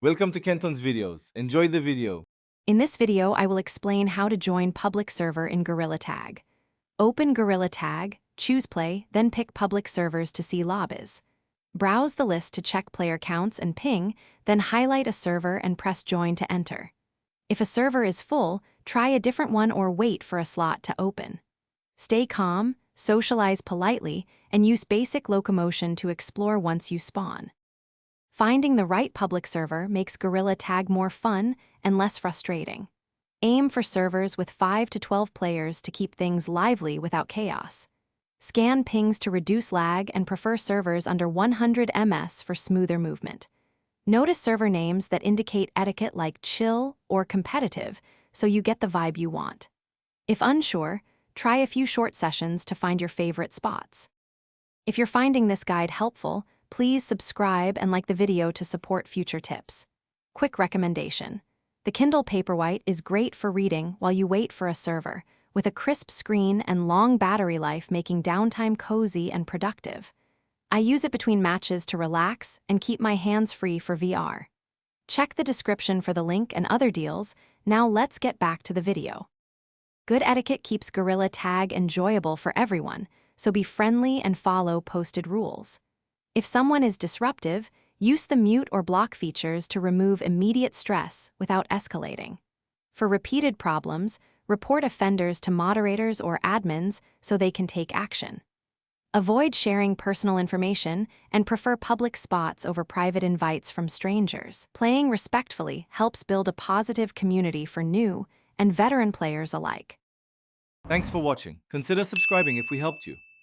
Welcome to Kenton's videos. Enjoy the video. In this video, I will explain how to join public server in Gorilla Tag. Open Gorilla Tag, choose Play, then pick Public Servers to see lobbies. Browse the list to check player counts and ping, then highlight a server and press Join to enter. If a server is full, try a different one or wait for a slot to open. Stay calm, socialize politely, and use basic locomotion to explore once you spawn. Finding the right public server makes Gorilla Tag more fun and less frustrating. Aim for servers with 5 to 12 players to keep things lively without chaos. Scan pings to reduce lag and prefer servers under 100 ms for smoother movement. Notice server names that indicate etiquette like chill or competitive so you get the vibe you want. If unsure, try a few short sessions to find your favorite spots. If you're finding this guide helpful, please subscribe and like the video to support future tips. Quick recommendation. The Kindle Paperwhite is great for reading while you wait for a server, with a crisp screen and long battery life making downtime cozy and productive. I use it between matches to relax and keep my hands free for VR. Check the description for the link and other deals. Now let's get back to the video. Good etiquette keeps Gorilla Tag enjoyable for everyone, so be friendly and follow posted rules. If someone is disruptive, use the mute or block features to remove immediate stress without escalating. For repeated problems, report offenders to moderators or admins so they can take action. Avoid sharing personal information and prefer public spots over private invites from strangers. Playing respectfully helps build a positive community for new and veteran players alike. Thanks for watching. Consider subscribing if we helped you.